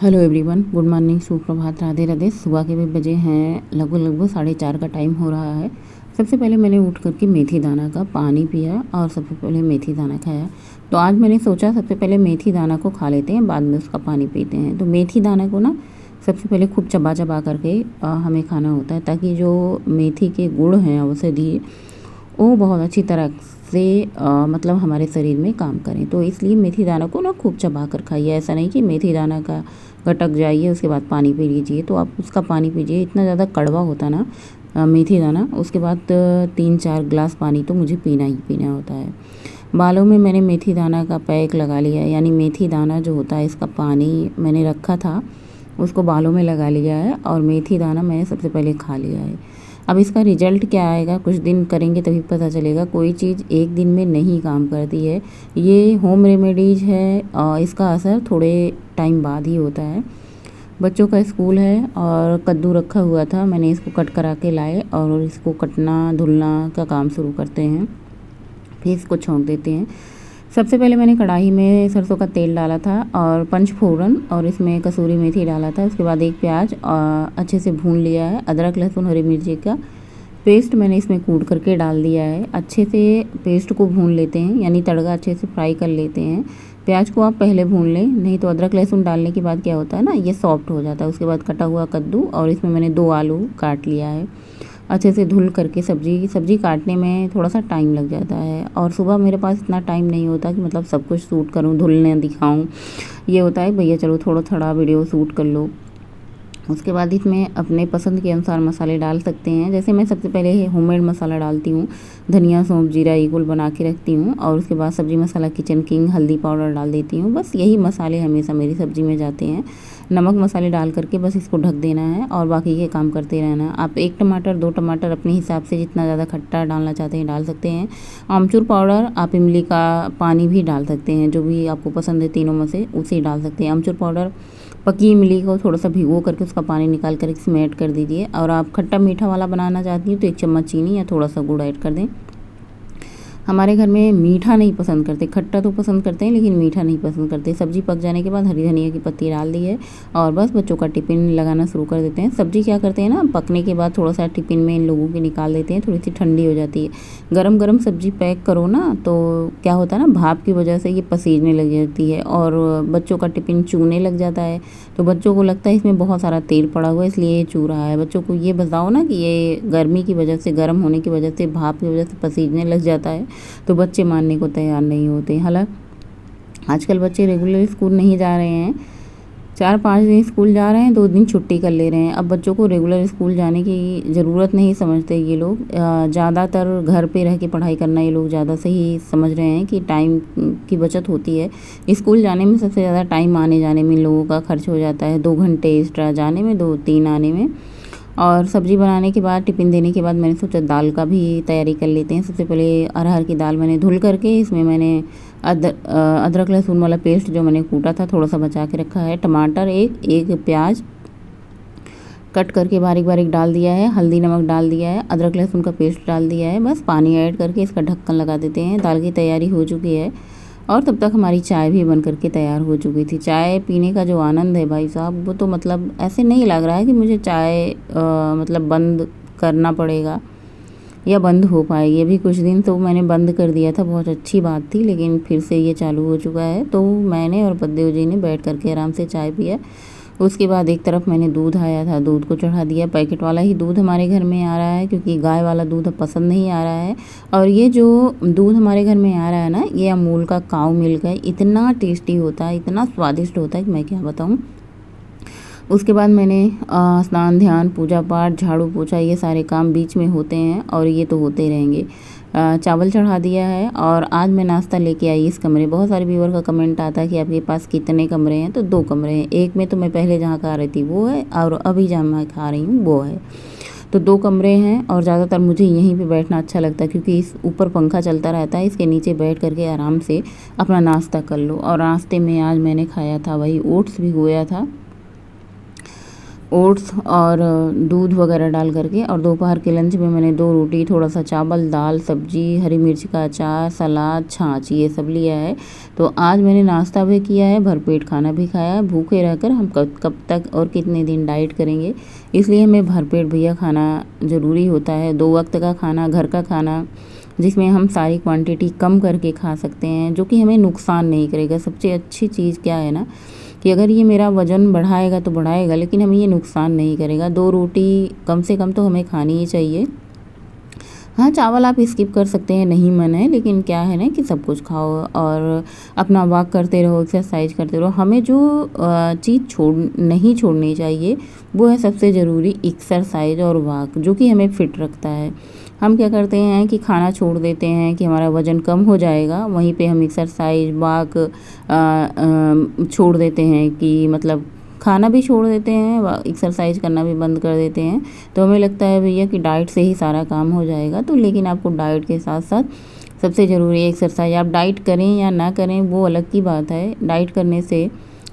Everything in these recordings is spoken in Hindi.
हेलो एवरीवन, गुड मॉर्निंग, सुप्रभात, राधे राधे। सुबह के भी बजे हैं लगभग 4:30 का टाइम हो रहा है। सबसे पहले मैंने उठ करके मेथी दाना का पानी पिया और सबसे पहले मेथी दाना खाया। तो आज मैंने सोचा सबसे पहले मेथी दाना को खा लेते हैं, बाद में उसका पानी पीते हैं। तो मेथी दाना को ना सबसे पहले खूब चबा चबा करके हमें खाना होता है, ताकि जो मेथी के गुण हैं औषधि, वो बहुत अच्छी तरह से मतलब हमारे शरीर में काम करें। तो इसलिए मेथी दाना को ना खूब चबा कर खाइए। ऐसा नहीं कि मेथी दाना का गटक जाइए उसके बाद पानी पी लीजिए, तो आप उसका पानी पीजिए। इतना ज़्यादा कड़वा होता ना मेथी दाना, उसके बाद 3-4 ग्लास पानी तो मुझे पीना ही पीना होता है। बालों में मैंने मेथी दाना का पैक लगा लिया है, यानी मेथी दाना जो होता है इसका पानी मैंने रखा था, उसको बालों में लगा लिया है और मेथी दाना मैंने सबसे पहले खा लिया है। अब इसका रिजल्ट क्या आएगा, कुछ दिन करेंगे तभी पता चलेगा। कोई चीज़ एक दिन में नहीं काम करती है, ये होम रेमेडीज़ है और इसका असर थोड़े टाइम बाद ही होता है। बच्चों का स्कूल है और कद्दू रखा हुआ था, मैंने इसको कट करा के लाए और इसको कटना धुलना का काम शुरू करते हैं। फिर इसको छोंक देते हैं। सबसे पहले मैंने कढ़ाई में सरसों का तेल डाला था और पंचफोरन और इसमें कसूरी मेथी डाला था। उसके बाद एक प्याज अच्छे से भून लिया है। अदरक लहसुन हरी मिर्ची का पेस्ट मैंने इसमें कूट करके डाल दिया है। अच्छे से पेस्ट को भून लेते हैं, यानी तड़का अच्छे से फ्राई कर लेते हैं। प्याज को आप पहले भून लें, नहीं तो अदरक लहसुन डालने के बाद क्या होता है ना, ये सॉफ्ट हो जाता है। उसके बाद कटा हुआ कद्दू और इसमें मैंने 2 आलू काट लिया है। अच्छे से धुल करके सब्जी काटने में थोड़ा सा टाइम लग जाता है और सुबह मेरे पास इतना टाइम नहीं होता कि मतलब सब कुछ शूट करूँ, धुलने दिखाऊँ। ये होता है भैया चलो थोड़ा वीडियो शूट कर लो। उसके बाद इसमें अपने पसंद के अनुसार मसाले डाल सकते हैं। जैसे मैं सबसे पहले होममेड मसाला डालती हूँ, धनिया सौंफ जीरा ईगुल बना के रखती हूँ और उसके बाद सब्जी मसाला किचन किंग हल्दी पाउडर डाल देती हूँ। बस यही मसाले हमेशा मेरी सब्ज़ी में जाते हैं। नमक मसाले डाल करके बस इसको ढक देना है और बाकी के काम करते रहना। आप 1 टमाटर 2 टमाटर अपने हिसाब से जितना ज़्यादा खट्टा डालना चाहते हैं डाल सकते हैं। आमचूर पाउडर, आप इमली का पानी भी डाल सकते हैं, जो भी आपको पसंद है तीनों में से उसे डाल सकते हैं। आमचूर पाउडर, पकी इमली को थोड़ा सा भिगो करके उसका पानी निकाल कर इसमें ऐड कर दीजिए। और आप खट्टा मीठा वाला बनाना चाहती हैं तो 1 चम्मच चीनी या थोड़ा सा गुड़ ऐड कर दें। हमारे घर में मीठा नहीं पसंद करते, खट्टा तो पसंद करते हैं लेकिन मीठा नहीं पसंद करते। सब्ज़ी पक जाने के बाद हरी धनिया की पत्ती डाल दी है और बस बच्चों का टिफ़िन लगाना शुरू कर देते हैं। सब्ज़ी क्या करते हैं ना, पकने के बाद थोड़ा सा टिफ़िन में इन लोगों के निकाल देते हैं, थोड़ी सी ठंडी हो जाती है। गरम गरम सब्ज़ी पैक करो ना तो क्या होता है ना, भाप की वजह से ये पसीजने लग जाती है और बच्चों का टिफ़िन चूने लग जाता है। तो बच्चों को लगता है इसमें बहुत सारा तेल पड़ा हुआ है इसलिए ये चू रहा है। बच्चों को ये बताओ ना कि ये गर्मी की वजह से, गर्म होने की वजह से, भाप की वजह से पसीजने लग जाता है, तो बच्चे मानने को तैयार नहीं होते। हालांकि आजकल बच्चे रेगुलर स्कूल नहीं जा रहे हैं, 4-5 दिन स्कूल जा रहे हैं, 2 दिन छुट्टी कर ले रहे हैं। अब बच्चों को रेगुलर स्कूल जाने की ज़रूरत नहीं समझते ये लोग। ज़्यादातर घर पे रह के पढ़ाई करना ये लोग ज़्यादा सही समझ रहे हैं कि टाइम की बचत होती है। स्कूल जाने में सबसे ज़्यादा टाइम आने जाने में इन लोगों का खर्च हो जाता है, 2 घंटे एक्स्ट्रा जाने में, 2-3 आने में। और सब्ज़ी बनाने के बाद, टिफ़िन देने के बाद मैंने सोचा दाल का भी तैयारी कर लेते हैं। सबसे पहले अरहर की दाल मैंने धुल करके इसमें मैंने अदरक लहसुन वाला पेस्ट जो मैंने कूटा था थोड़ा सा बचा के रखा है, टमाटर एक प्याज कट करके बारीक बारीक डाल दिया है, हल्दी नमक डाल दिया है, अदरक लहसुन का पेस्ट डाल दिया है। बस पानी ऐड करके इसका ढक्कन लगा देते हैं। दाल की तैयारी हो चुकी है और तब तक हमारी चाय भी बन करके तैयार हो चुकी थी। चाय पीने का जो आनंद है भाई साहब, वो तो मतलब ऐसे नहीं लग रहा है कि मुझे चाय मतलब बंद करना पड़ेगा या बंद हो पाएगी। अभी कुछ दिन तो मैंने बंद कर दिया था, बहुत अच्छी बात थी, लेकिन फिर से ये चालू हो चुका है। तो मैंने और पद्देव जी ने बैठ करके आराम से चाय पिया। उसके बाद एक तरफ मैंने दूध आया था, दूध को चढ़ा दिया। पैकेट वाला ही दूध हमारे घर में आ रहा है क्योंकि गाय वाला दूध पसंद नहीं आ रहा है। और ये जो दूध हमारे घर में आ रहा है ना, ये अमूल का काऊ मिल्क है। इतना टेस्टी होता है, इतना स्वादिष्ट होता है कि मैं क्या बताऊँ। उसके बाद मैंने स्नान ध्यान पूजा पाठ झाड़ू पोछा ये सारे काम बीच में होते हैं और ये तो होते रहेंगे। चावल चढ़ा दिया है और आज मैं नाश्ता लेके आई इस कमरे। बहुत सारे व्यूअर का कमेंट आता है कि आपके पास कितने कमरे हैं, तो 2 कमरे हैं। एक में तो मैं पहले जहाँ खा रही थी वो है और अभी जहाँ मैं खा रही हूँ वो है, तो 2 कमरे हैं। और ज़्यादातर मुझे यहीं पे बैठना अच्छा लगता है क्योंकि इस ऊपर पंखा चलता रहता है, इसके नीचे बैठ करके आराम से अपना नाश्ता कर लो। और नाश्ते में आज मैंने खाया था वही ओट्स भिगोया था, ओट्स और दूध वगैरह डाल करके। और दोपहर के लंच में मैंने 2 रोटी, थोड़ा सा चावल, दाल, सब्जी, हरी मिर्च का अचार, सलाद, छाछ ये सब लिया है। तो आज मैंने नाश्ता भी किया है, भरपेट खाना भी खाया है। भूखे रहकर हम कब कब तक और कितने दिन डाइट करेंगे, इसलिए हमें भरपेट भैया खाना ज़रूरी होता है। 2 वक्त का खाना, घर का खाना, जिसमें हम सारी क्वांटिटी कम करके खा सकते हैं, जो कि हमें नुकसान नहीं करेगा। सबसे अच्छी चीज़ क्या है ना कि अगर ये मेरा वज़न बढ़ाएगा तो बढ़ाएगा, लेकिन हमें ये नुकसान नहीं करेगा। 2 रोटी कम से कम तो हमें खानी ही चाहिए। हाँ, चावल आप स्किप कर सकते हैं, नहीं मन है, लेकिन क्या है ना कि सब कुछ खाओ और अपना वॉक करते रहो, एक्सरसाइज करते रहो। हमें जो चीज़ नहीं छोड़नी चाहिए वो है सबसे ज़रूरी एक्सरसाइज और वॉक, जो कि हमें फिट रखता है। हम क्या करते हैं कि खाना छोड़ देते हैं कि हमारा वज़न कम हो जाएगा, वहीं पे हम एक्सरसाइज वॉक छोड़ देते हैं कि मतलब खाना भी छोड़ देते हैं, एक्सरसाइज करना भी बंद कर देते हैं। तो हमें लगता है भैया कि डाइट से ही सारा काम हो जाएगा। तो लेकिन आपको डाइट के साथ साथ सबसे ज़रूरी है एक्सरसाइज। आप डाइट करें या ना करें वो अलग की बात है, डाइट करने से,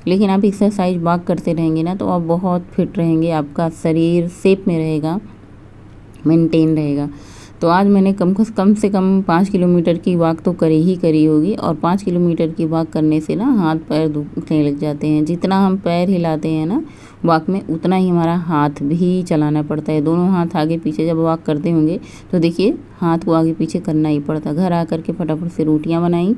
लेकिन आप एक्सरसाइज वॉक करते रहेंगे ना तो आप बहुत फिट रहेंगे, आपका शरीर शेप में रहेगा, मेंटेन रहेगा। तो आज मैंने कम से कम 5 किलोमीटर की वॉक तो करी होगी। और 5 किलोमीटर की वॉक करने से ना हाथ पैर दुखने लग जाते हैं। जितना हम पैर हिलाते हैं ना वॉक में, उतना ही हमारा हाथ भी चलाना पड़ता है। दोनों हाथ आगे पीछे जब वॉक करते होंगे तो देखिए हाथ को आगे पीछे करना ही पड़ता। घर आकर के फटाफट से रोटियां बनाई।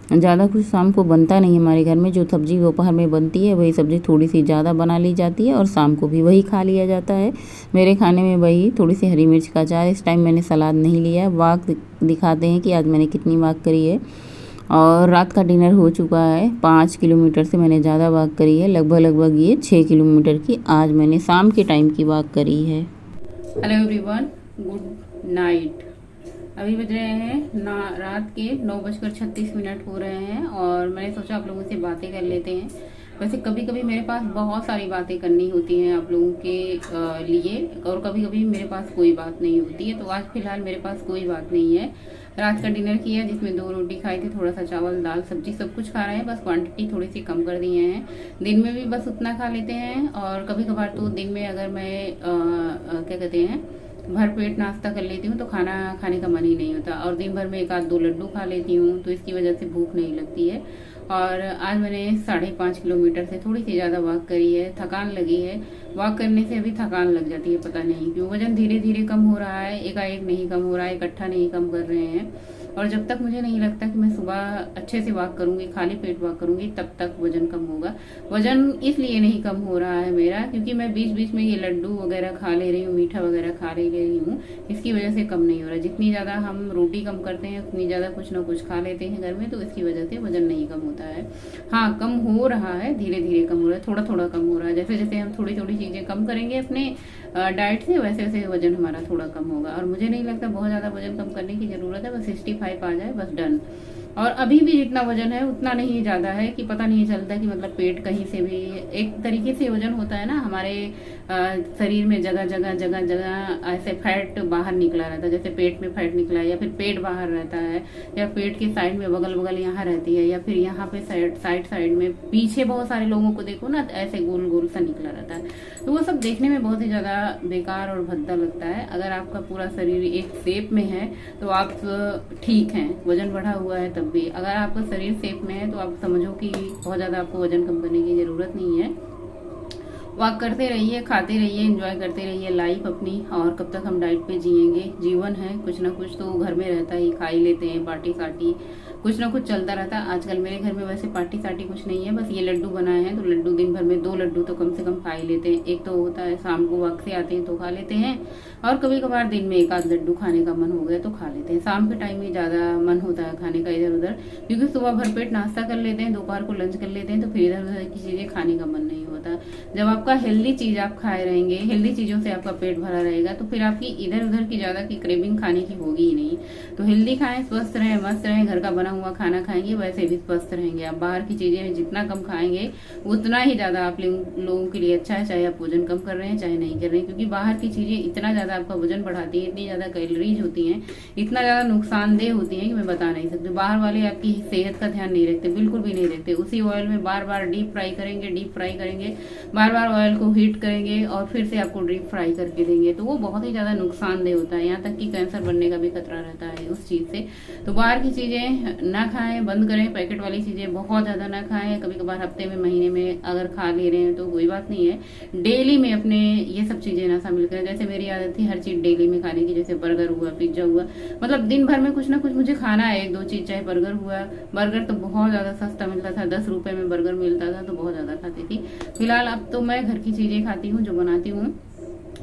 ज़्यादा कुछ शाम को बनता नहीं हमारे घर में, जो सब्ज़ी दोपहर में बनती है वही सब्ज़ी थोड़ी सी ज़्यादा बना ली जाती है और शाम को भी वही खा लिया जाता है। मेरे खाने में वही थोड़ी सी हरी मिर्च का अचार। इस टाइम मैंने सलाद नहीं लिया है। वॉक दिखाते हैं कि आज मैंने कितनी वॉक करी है। और रात का डिनर हो चुका है। 5 किलोमीटर से मैंने ज़्यादा वॉक करी है, लगभग ये 6 किलोमीटर की आज मैंने शाम के टाइम की वॉक करी है। Hello everyone, good night. अभी बज रहे हैं रात के 9:36 हो रहे हैं और मैंने सोचा आप लोगों से बातें कर लेते हैं। वैसे कभी कभी मेरे पास बहुत सारी बातें करनी होती हैं आप लोगों के लिए, और कभी कभी मेरे पास कोई बात नहीं होती है। तो आज फिलहाल मेरे पास कोई बात नहीं है। रात का डिनर किया जिसमें 2 रोटी खाई थी, थोड़ा सा चावल, दाल, सब्जी सब कुछ खा रहे हैं, बस क्वांटिटी थोड़ी सी कम कर दिए हैं। दिन में भी बस उतना खा लेते हैं। और कभी कभार तो दिन में अगर मैं क्या कहते हैं भरपेट नाश्ता कर लेती हूँ तो खाना खाने का मन ही नहीं होता। और दिन भर में 1-2 लड्डू खा लेती हूँ, तो इसकी वजह से भूख नहीं लगती है। और आज मैंने 5.5 किलोमीटर से थोड़ी सी ज़्यादा वॉक करी है। थकान लगी है, वॉक करने से अभी थकान लग जाती है, पता नहीं क्यों। वजन धीरे धीरे कम हो रहा है, एकाएक नहीं कम हो रहा है, इकट्ठा नहीं कम कर रहे हैं। और जब तक मुझे नहीं लगता कि मैं सुबह अच्छे से वॉक करूंगी, खाली पेट वॉक करूंगी, तब तक वजन कम होगा। वजन इसलिए नहीं कम हो रहा है मेरा क्योंकि मैं बीच बीच में ये लड्डू वगैरह खा ले रही हूँ, मीठा वगैरह खा ले रही हूँ, इसकी वजह से कम नहीं हो रहा। जितनी ज़्यादा हम रोटी कम करते हैं उतनी ज़्यादा कुछ ना कुछ खा लेते हैं घर में, तो इसकी वजह से वजन नहीं कम होता है। हाँ, कम हो रहा है, धीरे धीरे कम हो रहा है, थोड़ा थोड़ा कम हो रहा है। जैसे जैसे हम थोड़ी थोड़ी चीज़ें कम करेंगे अपने डाइट से, वैसे वैसे वजन हमारा थोड़ा कम होगा। और मुझे नहीं लगता बहुत ज़्यादा वजन कम करने की ज़रूरत है, बस 65 आ जाए बस डन। और अभी भी जितना वजन है उतना नहीं ज़्यादा है कि पता नहीं चलता कि मतलब पेट कहीं से भी एक तरीके से वजन होता है ना हमारे शरीर में, जगह जगह जगह जगह ऐसे फैट बाहर निकला रहता है। जैसे पेट में फैट निकला है, या फिर पेट बाहर रहता है, या पेट के साइड में बगल बगल यहाँ रहती है, या फिर यहाँ पे साइड में पीछे बहुत सारे लोगों को देखो ना ऐसे गोल गोल सा निकला रहता है। तो वो सब देखने में बहुत ही ज़्यादा बेकार और भद्दा लगता है। अगर आपका पूरा शरीर एक शेप में है तो आप ठीक हैं, वजन बढ़ा हुआ है तब भी। अगर आपका शरीर शेप में है तो आप समझो कि बहुत ज़्यादा आपको वजन कम करने की ज़रूरत नहीं है। वॉक करते रहिए, खाते रहिए, एंजॉय करते रहिए लाइफ अपनी। और कब तक हम डाइट पे जिएंगे, जीवन है, कुछ ना कुछ तो घर में रहता ही, खा ही लेते हैं, पार्टी सार्टी कुछ ना कुछ चलता रहता है। आजकल मेरे घर में वैसे पार्टी सार्टी कुछ नहीं है, बस ये लड्डू बनाए हैं तो लड्डू दिन भर में 2 लड्डू तो कम से कम खा ही लेते हैं। एक तो होता है शाम को वॉक से आते हैं तो खा लेते हैं, और कभी कभार दिन में 1-8 लड्डू खाने का मन हो गया तो खा लेते हैं। शाम के टाइम में ज़्यादा मन होता है खाने का इधर उधर, क्योंकि सुबह भरपेट नाश्ता कर लेते हैं, दोपहर को लंच कर लेते हैं, तो फिर इधर उधर की चीज़ें खाने का मन नहीं होता। जब आपका हेल्दी चीज़ आप खाए रहेंगे, हेल्दी चीज़ों से आपका पेट भरा रहेगा, तो फिर आपकी इधर उधर की ज़्यादा की क्रेविंग खाने की होगी ही नहीं। तो हेल्दी खाएं, स्वस्थ रहें, मस्त रहें, घर का बना हुआ खाना खाएंगे वैसे भी स्वस्थ रहेंगे। आप बाहर की चीजें जितना कम खाएंगे उतना ही ज्यादा आप लोगों के लिए अच्छा है, चाहे आप वजन कम कर रहे हैं चाहे नहीं कर रहे हैं, क्योंकि बाहर की चीजें इतना ज्यादा आपका वजन बढ़ाती है, इतनी ज्यादा कैलोरीज होती हैं, इतना ज्यादा नुकसानदेह होती है कि मैं बता नहीं सकती। बाहर वाले आपकी सेहत का ध्यान नहीं रखते, बिल्कुल भी नहीं रखते। उसी ऑयल में बार बार डीप फ्राई करेंगे, बार बार ऑयल को हीट करेंगे और फिर से आपको डीप फ्राई करके देंगे, तो वो बहुत ही ज्यादा नुकसानदेह होता है। यहाँ तक कि कैंसर बनने का भी खतरा रहता है उस चीज से। तो बाहर की चीजें ना खाएं, बंद करें। पैकेट वाली चीजें बहुत ज्यादा ना खाएं। कभी कभार हफ्ते में, महीने में अगर खा ले रहे हैं तो कोई बात नहीं है। डेली में अपने ये सब चीजें ना शामिल करें। जैसे मेरी आदत थी हर चीज डेली में खाने की, जैसे बर्गर हुआ, पिज्जा हुआ, मतलब दिन भर में कुछ ना कुछ मुझे खाना है, एक दो चीज। चाहे बर्गर हुआ, बर्गर तो बहुत ज्यादा सस्ता मिलता था, 10 रुपए में बर्गर मिलता था, तो बहुत ज्यादा खाती थी। फिलहाल अब तो मैं घर की चीजें खाती हूँ जो बनाती हूँ,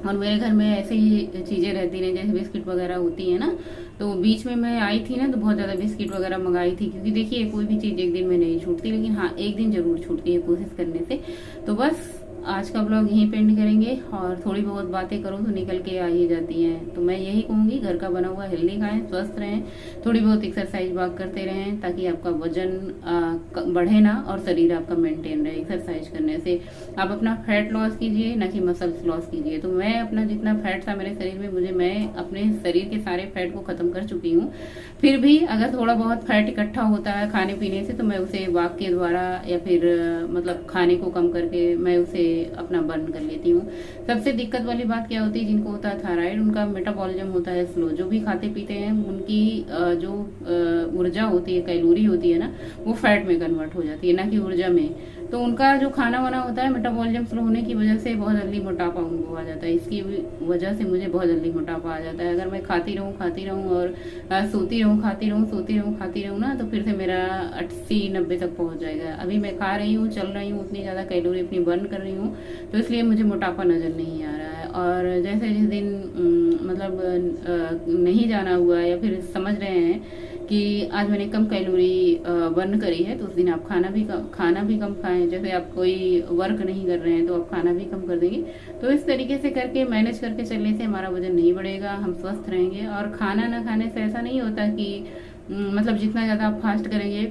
और मेरे घर में ऐसे ही चीजें रहती हैं, जैसे बिस्किट वगैरह होती है ना। तो बीच में मैं आई थी ना तो बहुत ज्यादा बिस्किट वगैरह मंगाई थी, क्योंकि देखिए कोई भी चीज एक दिन में नहीं छूटती, लेकिन हाँ एक दिन जरूर छूटती है कोशिश करने से। तो बस आज का ब्लॉग यहीं पे एंड करेंगे, और थोड़ी बहुत बातें करूँ तो निकल के आ ही जाती हैं। तो मैं यही कहूंगी, घर का बना हुआ हेल्दी खाएं, स्वस्थ रहें, थोड़ी बहुत एक्सरसाइज वाक करते रहें, ताकि आपका वजन बढ़े ना और शरीर आपका मेंटेन रहे। एक्सरसाइज करने से आप अपना फैट लॉस कीजिए, ना कि मसल्स लॉस कीजिए। तो मैं अपना जितना फैट था मेरे शरीर में, मैं अपने शरीर के सारे फैट को खत्म कर चुकी हूँ। फिर भी अगर थोड़ा बहुत फैट इकट्ठा होता है खाने पीने से, तो मैं उसे वॉक के द्वारा या फिर मतलब खाने को कम करके मैं उसे अपना बर्न कर लेती हूँ। सबसे दिक्कत वाली बात क्या होती है, जिनको होता है थायराइड, उनका मेटाबॉलिज्म होता है स्लो। जो भी खाते पीते हैं उनकी जो ऊर्जा होती है, कैलोरी होती है ना, वो फैट में कन्वर्ट हो जाती है, ना कि ऊर्जा में। तो उनका जो खाना वाना होता है, मेटाबॉलिज्म स्लो होने की वजह से बहुत जल्दी मोटापा उनको आ जाता है। इसकी वजह से मुझे बहुत जल्दी मोटापा आ जाता है। अगर मैं खाती रहूं और सोती रहूं, खाती रहूं ना, तो फिर से मेरा 80-90 तक पहुंच जाएगा। अभी मैं खा रही हूँ, चल रही हूँ, उतनी ज्यादा कैलोरी अपनी बर्न कर रही हूँ, तो इसलिए मुझे मोटापा नजर नहीं आ रहा है। और जैसे जिस दिन मतलब नहीं जाना हुआ, या फिर समझ रहे हैं कि आज मैंने कम कैलोरी बर्न करी है, तो उस दिन आप खाना भी कम खाएं। जैसे आप कोई वर्क नहीं कर रहे हैं तो आप खाना भी कम कर देंगे। तो इस तरीके से करके मैनेज करके चलने से हमारा वजन नहीं बढ़ेगा, हम स्वस्थ रहेंगे। और खाना ना खाने से ऐसा नहीं होता कि मतलब जितना ज्यादा आप फास्ट करेंगे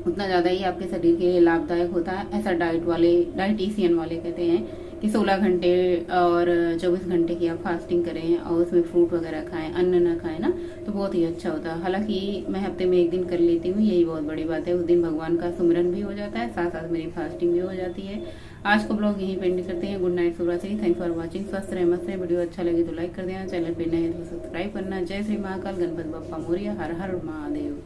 उतना ज्यादा ही आपके शरीर के लिए लाभदायक होता है। ऐसा डाइटिशियन वाले कहते हैं कि 16 घंटे और 24 घंटे की आप फास्टिंग करें और उसमें फ्रूट वगैरह खाएं, अन्न ना खाएं ना, तो बहुत ही अच्छा होता है। हालांकि मैं हफ्ते में एक दिन कर लेती हूँ, यही बहुत बड़ी बात है। उस दिन भगवान का सुमिरन भी हो जाता है, साथ साथ मेरी फास्टिंग भी हो जाती है। आज का ब्लॉग यहीं पे एंड करते हैं। गुड नाइट, शुभ रात्रि, थैंक्स फॉर वॉचिंग। स्वस्थ रहे, मस्त रहे। वीडियो अच्छा लगे तो लाइक कर देना, चैनल पे नए तो सब्सक्राइब करना। जय श्री महाकाल, गणपति बप्पा मोरिया, हर हर महादेव।